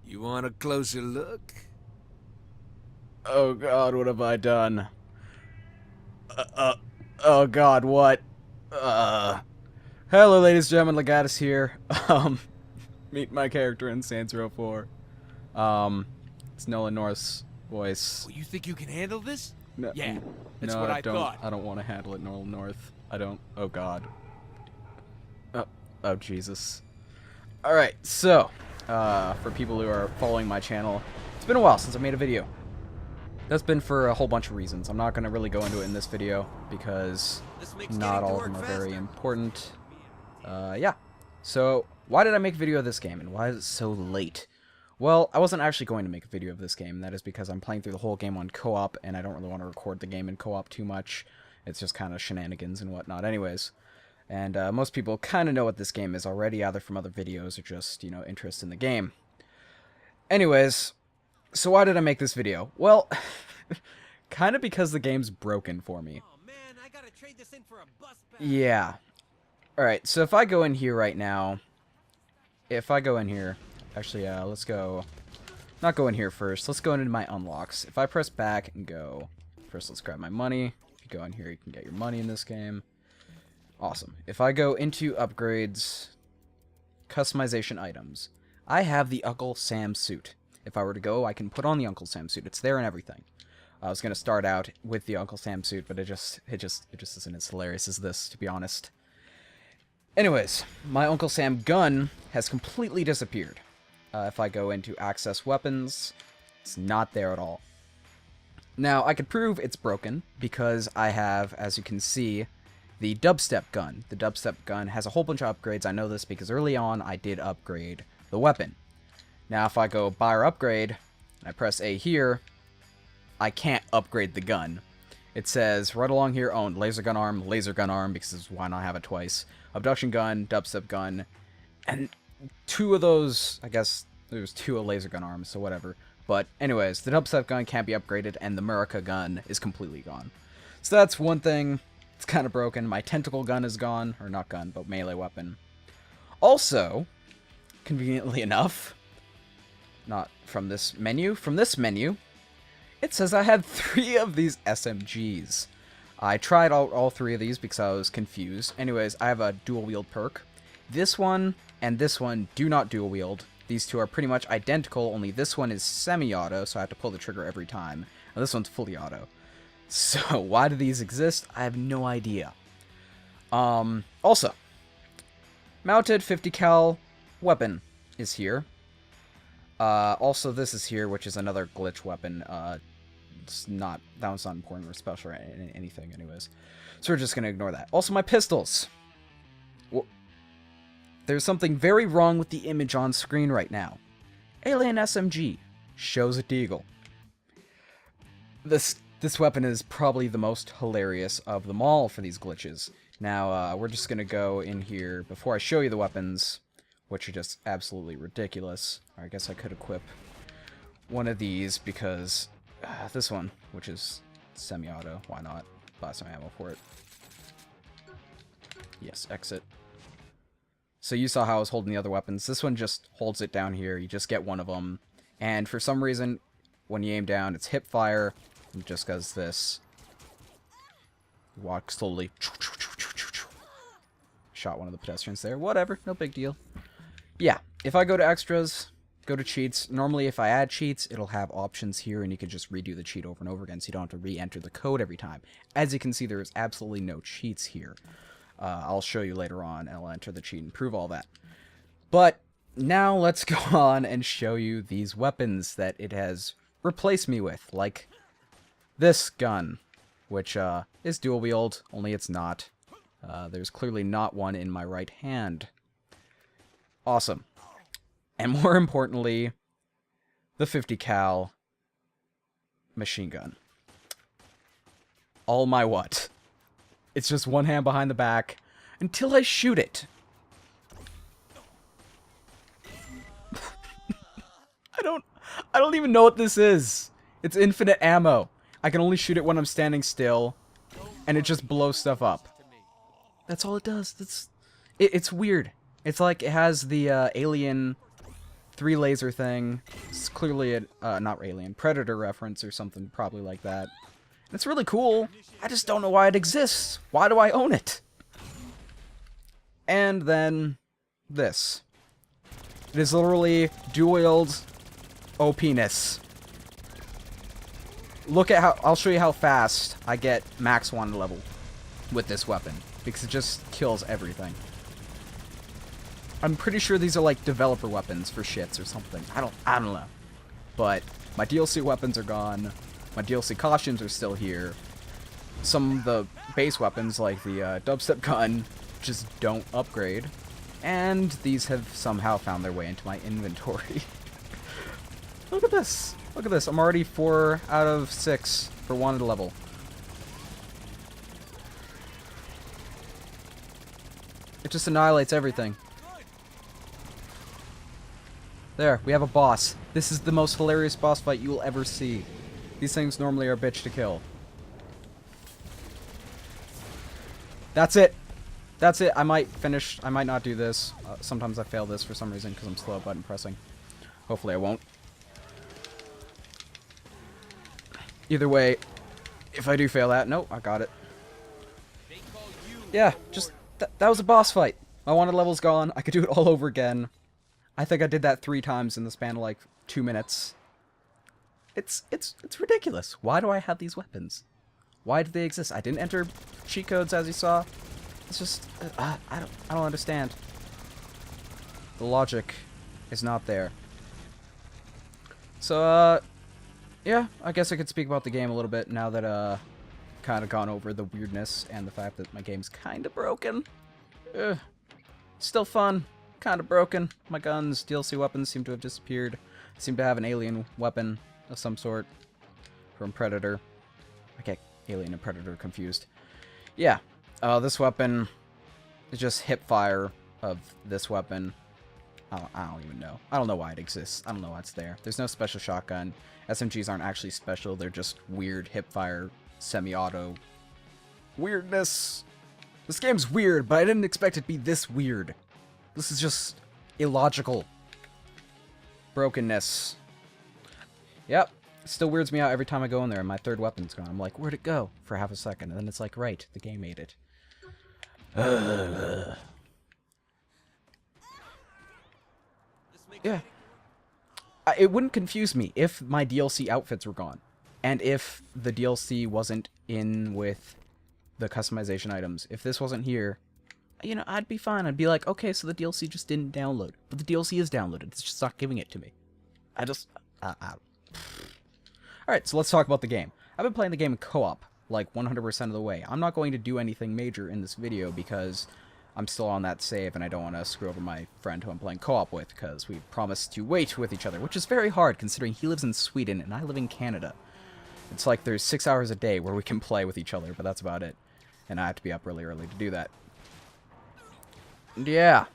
You want a closer look? Oh god, what have I done? Oh god, what? Hello ladies and gentlemen, Legatus here. Meet my character in Saints Row 4. It's Nolan North's voice. Well, you think you can handle this? No, Yeah, that's no, what I don't. thought. I don't want to handle it, Nolan North. I don't. Oh god. Oh, oh Jesus. Alright, so, for people who are following my channel, it's been a while since I made a video. That's been for a whole bunch of reasons. I'm not going to really go into it in this video because not all of them are very important. Yeah. So, why did I make a video of this game, and why is it so late? Well, I wasn't actually going to make a video of this game, and that is because I'm playing through the whole game on co-op, and I don't really want to record the game in co-op too much. It's just kind of shenanigans and whatnot anyways. And most people kind of know what this game is already, either from other videos or just, you know, interest in the game. Anyways, so why did I make this video? Well, kind of because the game's broken for me. Oh man, I gotta trade this in for a bus pass. Yeah. Alright, so if I go in here right now, actually, let's go, not go in here first, let's go into my unlocks. If I press back and go, first let's grab my money. If you go in here, you can get your money in this game. Awesome. If I go into upgrades, customization items, I have the Uncle Sam suit. If I were to go, I can put on the Uncle Sam suit. It's there and everything. I was gonna start out with the Uncle Sam suit, but it just isn't as hilarious as this, to be honest. Anyways, my Uncle Sam gun has completely disappeared. If I go into access weapons, it's not there at all. Now, I could prove it's broken because I have, as you can see, the dubstep gun. The dubstep gun has a whole bunch of upgrades. I know this because early on I did upgrade the weapon. Now if I go buy or upgrade, and I press A here, I can't upgrade the gun. It says right along here, owned laser gun arm, because why not have it twice? Abduction gun, dubstep gun, and two of those, I guess there's two of laser gun arms, so whatever. But anyways, the dubstep gun can't be upgraded, and the America gun is completely gone. So that's one thing. It's kind of broken. My tentacle gun is gone. Or not gun, but melee weapon. Also, conveniently enough, not from this menu, it says I had 3 of these SMGs. I tried all 3 of these because I was confused. Anyways, I have a dual wield perk. This one and this one do not dual wield. These two are pretty much identical, only this one is semi-auto, so I have to pull the trigger every time. And this one's fully auto. So, why do these exist? I have no idea. Also, mounted 50 cal weapon is here. Also, this is here, which is another glitch weapon. That one's not important or special or anything, anyways. So we're just gonna ignore that. Also, my pistols. Well, there's something very wrong with the image on screen right now. Alien SMG shows a deagle. This weapon is probably the most hilarious of them all for these glitches. Now, we're just gonna go in here before I show you the weapons, which are just absolutely ridiculous. Or I guess I could equip one of these because this one, which is semi-auto, why not? Buy some ammo for it. Yes, exit. So you saw how I was holding the other weapons. This one just holds it down here. You just get one of them. And for some reason, when you aim down, it's hip fire. It just does this. Walk slowly. Shot one of the pedestrians there. Whatever, no big deal. Yeah, if I go to extras, go to cheats. Normally, if I add cheats, it'll have options here, and you can just redo the cheat over and over again, so you don't have to re-enter the code every time. As you can see, there is absolutely no cheats here. I'll show you later on, and I'll enter the cheat and prove all that. But now let's go on and show you these weapons that it has replaced me with, like this gun, which is dual wield, only it's not. There's clearly not one in my right hand. Awesome. And more importantly, the 50 cal machine gun. All my what? It's just one hand behind the back until I shoot it. I don't even know what this is. It's infinite ammo. I can only shoot it when I'm standing still, and it just blows stuff up. That's all it does. It's weird. It's like it has the alien 3 laser thing. It's clearly a, not Alien, Predator reference or something, probably like that. It's really cool. I just don't know why it exists. Why do I own it? And then this. It is literally dual-wield OP-ness. Look at how, I'll show you how fast I get max 1 level with this weapon, because it just kills everything. I'm pretty sure these are like developer weapons for shits or something. I don't know. But my DLC weapons are gone. My DLC costumes are still here. Some of the base weapons, like the dubstep gun, just don't upgrade. And these have somehow found their way into my inventory. Look at this. Look at this. I'm already 4 out of 6 for wanted level. It just annihilates everything. There, we have a boss. This is the most hilarious boss fight you will ever see. These things normally are a bitch to kill. That's it. That's it. I might finish. I might not do this. Sometimes I fail this for some reason because I'm slow at button pressing. Hopefully I won't. Either way, if I do fail that, nope, I got it. Yeah, just, that was a boss fight. My wanted level's gone. I could do it all over again. I think I did that 3 times in the span of like 2 minutes. It's ridiculous. Why do I have these weapons? Why do they exist? I didn't enter cheat codes, as you saw. It's just, I don't understand. The logic is not there. So, yeah, I guess I could speak about the game a little bit now that, kind of gone over the weirdness and the fact that my game's kind of broken. Still fun, kind of broken. My guns, DLC weapons seem to have disappeared. I seem to have an alien weapon of some sort from Predator. I get Alien and Predator confused. Yeah, this weapon is just hip fire of this weapon. I don't even know. I don't know why it exists. I don't know why it's there. There's no special shotgun. SMGs aren't actually special. They're just weird hip fire, semi-auto weirdness. This game's weird, but I didn't expect it to be this weird. This is just illogical brokenness. Yep. It still weirds me out every time I go in there and my third weapon's gone. I'm like, where'd it go? For half a second. And then it's like, right, the game ate it. Yeah. It wouldn't confuse me if my DLC outfits were gone. And if the DLC wasn't in with the customization items. If this wasn't here, you know, I'd be fine. I'd be like, okay, so the DLC just didn't download. But the DLC is downloaded. It's just not giving it to me. Alright, so let's talk about the game. I've been playing the game in co-op, like 100% of the way. I'm not going to do anything major in this video because I'm still on that save and I don't want to screw over my friend who I'm playing co-op with because we promised to wait with each other, which is very hard considering he lives in Sweden and I live in Canada. It's like there's 6 hours a day where we can play with each other, but that's about it. And I have to be up really early to do that. And yeah.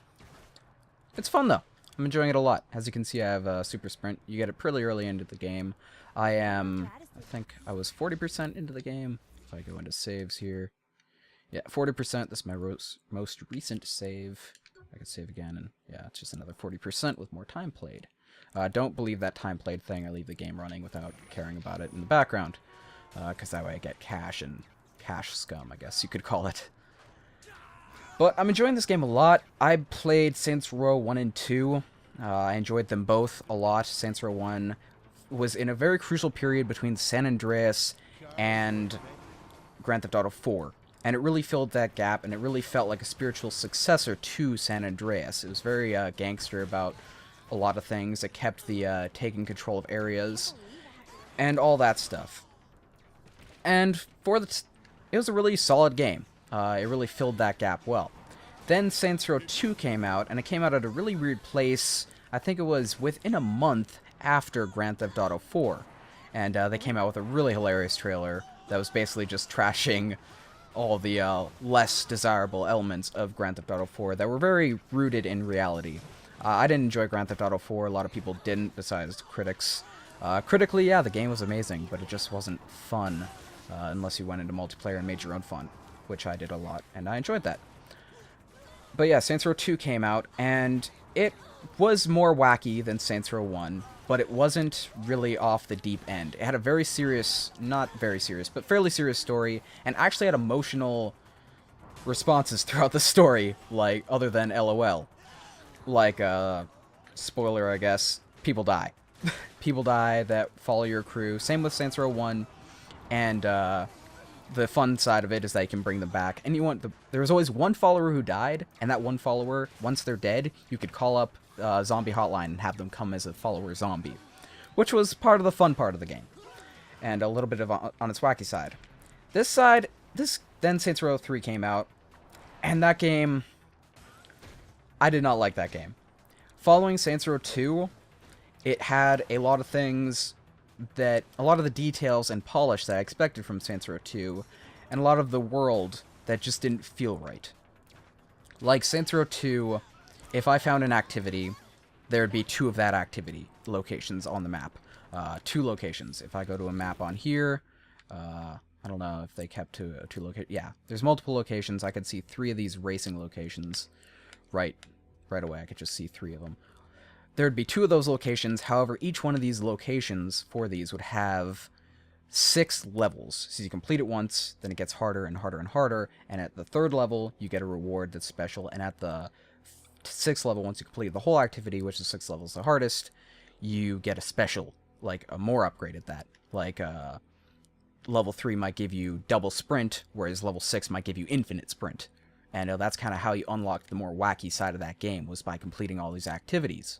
It's fun though. I'm enjoying it a lot. As you can see, I have a super sprint. You get it pretty early into the game. I think I was 40% into the game. If I go into saves here. Yeah, 40%. This is my most recent save. I could save again, and yeah, it's just another 40% with more time played. Don't believe that time played thing. I leave the game running without caring about it in the background. Because that way I get cash and cash scum, I guess you could call it. But I'm enjoying this game a lot. I played Saints Row 1 and 2. I enjoyed them both a lot. Saints Row 1 was in a very crucial period between San Andreas and Grand Theft Auto 4. And it really filled that gap, and it really felt like a spiritual successor to San Andreas. It was very gangster about a lot of things. It kept the taking control of areas and all that stuff. And it was a really solid game. It really filled that gap well. Then Saints Row 2 came out, and it came out at a really weird place. I think it was within a month after Grand Theft Auto 4. And they came out with a really hilarious trailer that was basically just trashing all the less desirable elements of Grand Theft Auto 4 that were very rooted in reality. I didn't enjoy Grand Theft Auto 4. A lot of people didn't, besides critics. Critically, yeah, the game was amazing, but it just wasn't fun unless you went into multiplayer and made your own fun, which I did a lot, and I enjoyed that. But yeah, Saints Row 2 came out, and it was more wacky than Saints Row 1, but it wasn't really off the deep end. It had a very serious, not very serious, but fairly serious story, and actually had emotional responses throughout the story, like, other than LOL. Like, spoiler, I guess, people die. People die that follow your crew. Same with Saints Row 1, and, the fun side of it is that you can bring them back. And there was always one follower who died, and that one follower, once they're dead, you could call up zombie hotline and have them come as a follower zombie, which was part of the fun part of the game, and a little bit of on its wacky side. Then Saints Row 3 came out, and that game, I did not like that game. Following Saints Row 2, it had a lot of things a lot of the details and polish that I expected from Saints Row 2, and a lot of the world that just didn't feel right. Like Saints Row 2, if I found an activity, there'd be 2 of that activity locations on the map. 2 locations. If I go to a map on here, I don't know if they kept to 2 locations. Yeah, there's multiple locations. I could see 3 of these racing locations right away. I could just see 3 of them. There'd be 2 of those locations. However, each one of these locations for these would have 6 levels. So you complete it once, then it gets harder and harder and harder, and at the 3rd level, you get a reward that's special, and at the 6th level, once you complete the whole activity, which is 6 levels the hardest, you get a special, like a more upgraded that. Like, level 3 might give you double sprint, whereas level 6 might give you infinite sprint. And that's kind of how you unlocked the more wacky side of that game, was by completing all these activities.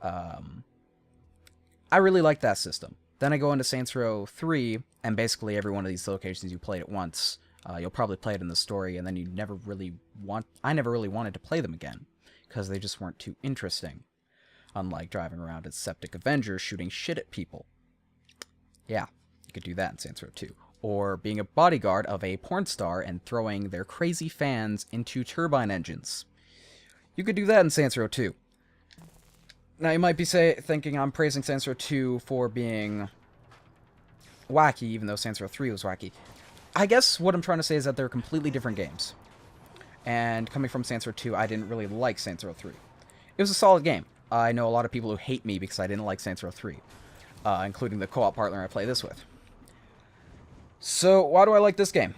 I really like that system. Then I go into Saints Row 3, and basically every one of these locations you played at once. You'll probably play it in the story, and then I never really wanted to play them again, because they just weren't too interesting. Unlike driving around as Septic Avengers shooting shit at people. Yeah, you could do that in Saints Row 2. Or being a bodyguard of a porn star and throwing their crazy fans into turbine engines. You could do that in Saints Row 2. Now, you might be thinking I'm praising Saints Row 2 for being wacky, even though Saints Row 3 was wacky. I guess what I'm trying to say is that they're completely different games. And coming from Saints Row 2, I didn't really like Saints Row 3. It was a solid game. I know a lot of people who hate me because I didn't like Saints Row 3, including the co-op partner I play this with. So, why do I like this game?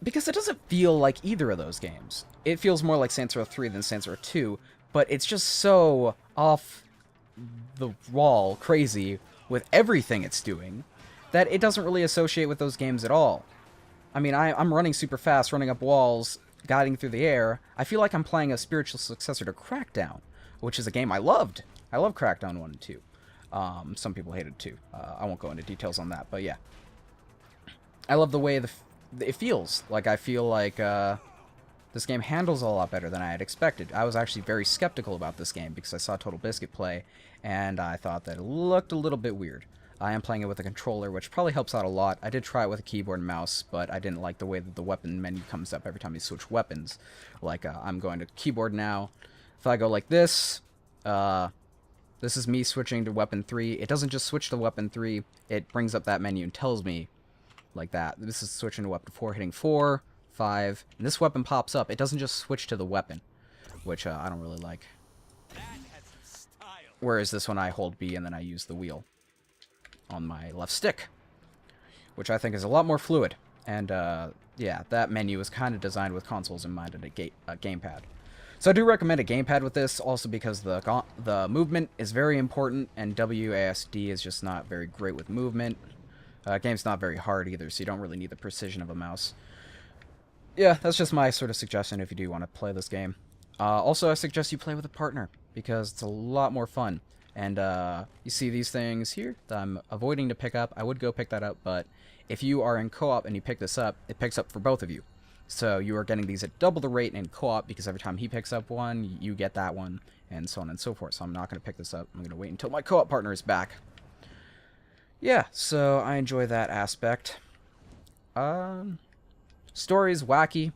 Because it doesn't feel like either of those games. It feels more like Saints Row 3 than Saints Row 2, but it's just so off the wall crazy with everything it's doing that it doesn't really associate with those games at all. I mean, I'm running super fast, running up walls, guiding through the air. I feel like I'm playing a spiritual successor to Crackdown, which is a game I loved. I love Crackdown 1 and 2. Some people hated 2. I won't go into details on that, but yeah. I love the way it feels. Like, I feel like this game handles a lot better than I had expected. I was actually very skeptical about this game because I saw Total Biscuit play, and I thought that it looked a little bit weird. I am playing it with a controller, which probably helps out a lot. I did try it with a keyboard and mouse, but I didn't like the way that the weapon menu comes up every time you switch weapons. Like, I'm going to keyboard now. If I go like this is me switching to weapon 3. It doesn't just switch to weapon 3, it brings up that menu and tells me like that. This is switching to weapon 4, hitting 4, 5, and this weapon pops up. It doesn't just switch to the weapon, which I don't really like. Whereas this one I hold B and then I use the wheel on my left stick, which I think is a lot more fluid. And yeah, that menu is kind of designed with consoles in mind and a gamepad. So I do recommend a gamepad with this, also because the movement is very important, and WASD is just not very great with movement. Game's not very hard either, so you don't really need the precision of a mouse. Yeah, that's just my sort of suggestion if you do want to play this game. Also, I suggest you play with a partner, because it's a lot more fun. And you see these things here that I'm avoiding to pick up. I would go pick that up, but if you are in co-op and you pick this up, it picks up for both of you. So you are getting these at double the rate in co-op, because every time he picks up one, you get that one, and so on and so forth. So I'm not going to pick this up. I'm going to wait until my co-op partner is back. Yeah, so I enjoy that aspect. Story's wacky.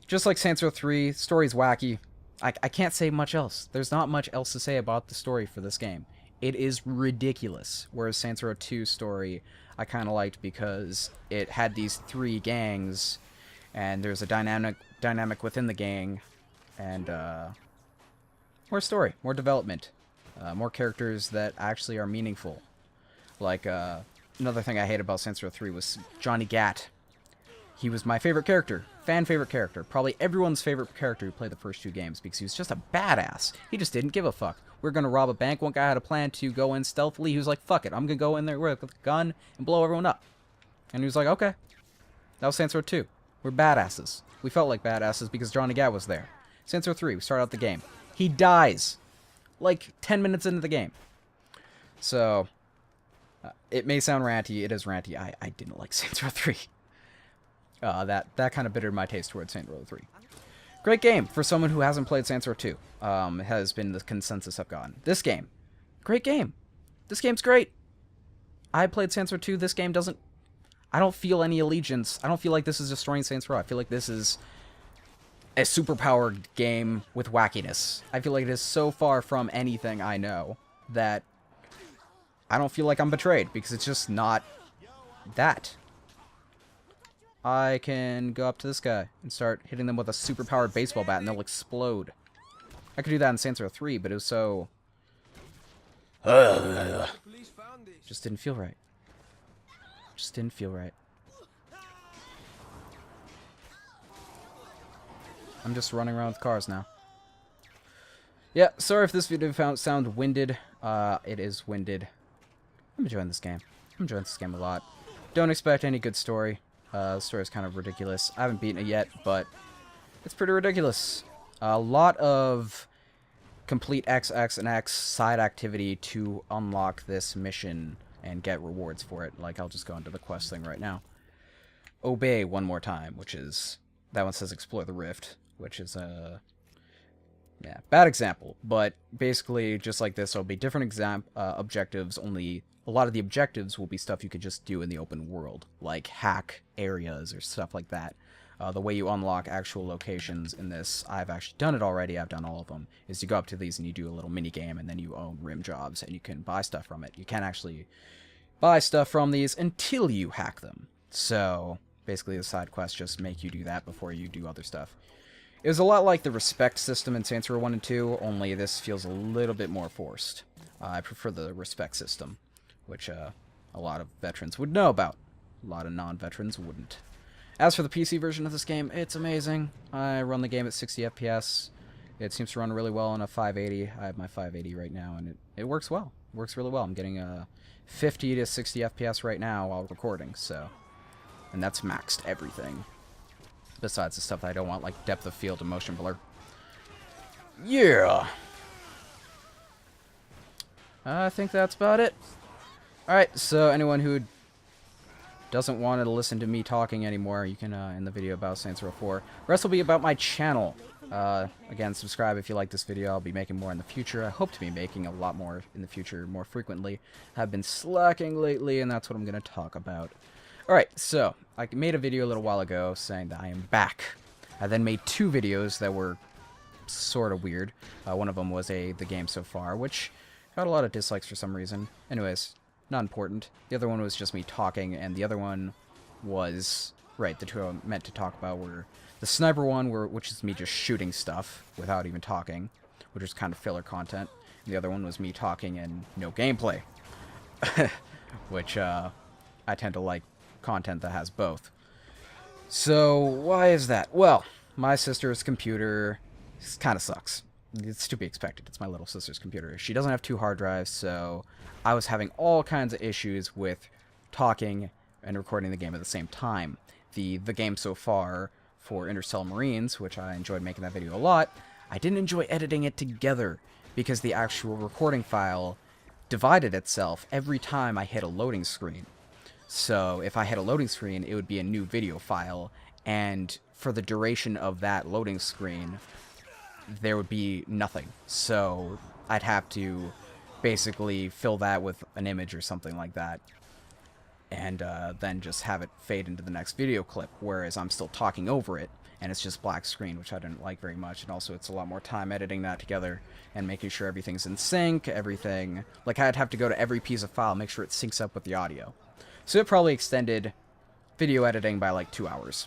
Just like Saints Row 3, story's wacky. I can't say much else. There's not much else to say about the story for this game. It is ridiculous. Whereas Saints Row 2's story, I kind of liked because it had these 3 gangs, and there's a dynamic within the gang, and more story, more development, more characters that actually are meaningful. Like, another thing I hate about Saints Row 3 was Johnny Gat. He was my favorite character, fan favorite character, probably everyone's favorite character who played the first 2 games, because he was just a badass. He just didn't give a fuck. We're gonna rob a bank. One guy had a plan to go in stealthily. He was like, fuck it, I'm gonna go in there with a gun and blow everyone up. And he was like, okay. That was Saints Row 2. We're badasses. We felt like badasses because Johnny Gat was there. Saints Row 3, we start out the game. He dies like 10 minutes into the game. So, it may sound ranty. It is ranty. I didn't like Saints Row 3. That kind of bittered my taste towards Saints Row 3. Great game for someone who hasn't played Saints Row 2. Has been the consensus I've gotten. This game, great game. This game's great. I played Saints Row 2. This game doesn't... I don't feel any allegiance. I don't feel like this is destroying Saints Row. I feel like this is a superpowered game with wackiness. I feel like it is so far from anything I know that I don't feel like I'm betrayed, because it's just not that. I can go up to this guy and start hitting them with a superpowered baseball bat and they'll explode. I could do that in Saints Row 3, but it was so... just didn't feel right. Just didn't feel right. I'm just running around with cars now. Yeah, sorry if this video sound winded. It is winded. I'm enjoying this game. I'm enjoying this game a lot. Don't expect any good story. The story is kind of ridiculous. I haven't beaten it yet, but it's pretty ridiculous. A lot of complete X, X, and X side activity to unlock this mission and get rewards for it. Like, I'll just go into the quest thing right now. Obey one more time, which is... that one says explore the rift, which is a... yeah, bad example. But basically, just like this, there'll be different objectives, only... a lot of the objectives will be stuff you could just do in the open world, like hack areas or stuff like that. The way you unlock actual locations in this, I've actually done it already, I've done all of them, is you go up to these and you do a little mini game and then you own rim jobs and you can buy stuff from it. You can't actually buy stuff from these until you hack them. So, basically the side quests just make you do that before you do other stuff. It was a lot like the respect system in Saints Row 1 and 2, only this feels a little bit more forced. I prefer the respect system, which a lot of veterans would know about. A lot of non-veterans wouldn't. As for the PC version of this game, it's amazing. I run the game at 60 FPS. It seems to run really well on a 580. I have my 580 right now, and it works well. It works really well. I'm getting 50 to 60 FPS right now while recording, so... and that's maxed everything. Besides the stuff that I don't want, like depth of field and motion blur. Yeah! I think that's about it. Alright, so anyone who doesn't want to listen to me talking anymore, you can end the video about Saints Row 4. The rest will be about my channel. Again, subscribe if you like this video. I'll be making more in the future. I hope to be making a lot more in the future, more frequently. I've been slacking lately, and that's what I'm going to talk about. Alright, so, I made a video a little while ago saying that I am back. I then made 2 videos that were sort of weird. One of them was the game so far, which got a lot of dislikes for some reason. Anyways, not important. The other one was just me talking, and the other one was... right, the 2 I meant to talk about were the sniper one, which is me just shooting stuff without even talking, which is kind of filler content. And the other one was me talking and no gameplay, which I tend to like content that has both. So, why is that? Well, my sister's computer kind of sucks. It's to be expected. It's my little sister's computer. She doesn't have 2 hard drives, so I was having all kinds of issues with talking and recording the game at the same time. The game so far for Interstellar Marines, which I enjoyed making that video a lot, I didn't enjoy editing it together because the actual recording file divided itself every time I hit a loading screen. So if I hit a loading screen, it would be a new video file, and for the duration of that loading screen, there would be nothing. So I'd have to basically fill that with an image or something like that, and then just have it fade into the next video clip, whereas I'm still talking over it, and it's just black screen, which I didn't like very much, and also it's a lot more time editing that together, and making sure everything's in sync, everything... like, I'd have to go to every piece of file, make sure it syncs up with the audio. So it probably extended video editing by like 2 hours.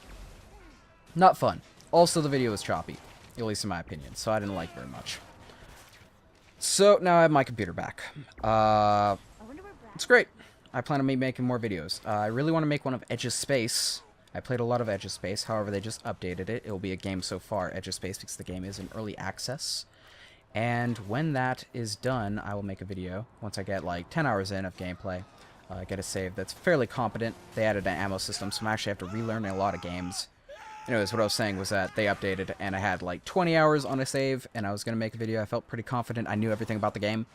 Not fun. Also, the video was choppy, at least in my opinion, so I didn't like very much. So now I have my computer back. It's great. I plan on making more videos. I really want to make one of Edge's Space. I played a lot of Edge's Space, however they just updated it. It will be a game so far, Edge's Space, because the game is in early access. And when that is done, I will make a video, once I get like 10 hours in of gameplay. Get a save that's fairly competent. They added an ammo system, so I actually have to relearn a lot of games. Anyways, what I was saying was that they updated, and I had like 20 hours on a save, and I was going to make a video. I felt pretty confident. I knew everything about the game.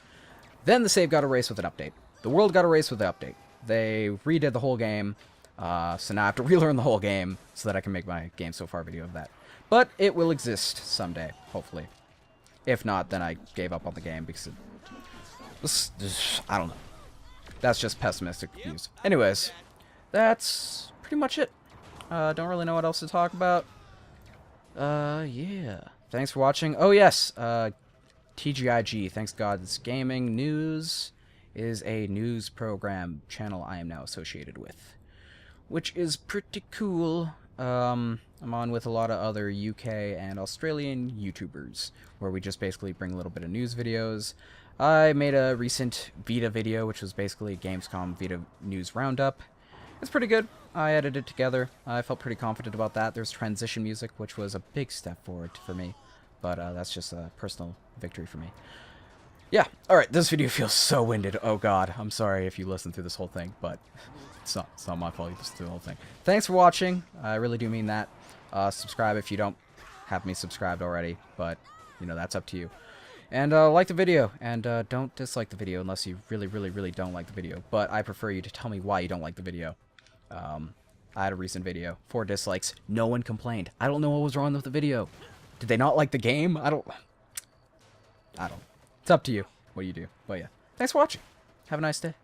Then the save got erased with an update. The world got erased with the update. They redid the whole game, so now I have to relearn the whole game so that I can make my game so far video of that. But it will exist someday, hopefully. If not, then I gave up on the game because I don't know. That's just pessimistic views. Anyways, that's pretty much it. Don't really know what else to talk about. Yeah. Thanks for watching. Oh, yes. TGIG, Thanks God's Gaming News, is a news program channel I am now associated with, which is pretty cool. I'm on with a lot of other UK and Australian YouTubers, where we just basically bring a little bit of news videos. I made a recent Vita video, which was basically a Gamescom Vita news roundup. It's pretty good. I edited it together. I felt pretty confident about that. There's transition music, which was a big step forward for me, but that's just a personal victory for me. Yeah, alright, this video feels so winded. Oh god, I'm sorry if you listened through this whole thing, but it's not my fault you listened through the whole thing. Thanks for watching. I really do mean that. Subscribe if you don't have me subscribed already, but, you know, that's up to you. And like the video, and don't dislike the video unless you really, really, really don't like the video. But I prefer you to tell me why you don't like the video. I had a recent video, 4 dislikes, no one complained. I don't know what was wrong with the video. Did they not like the game? I don't. It's up to you what you do. But yeah, thanks for watching. Have a nice day.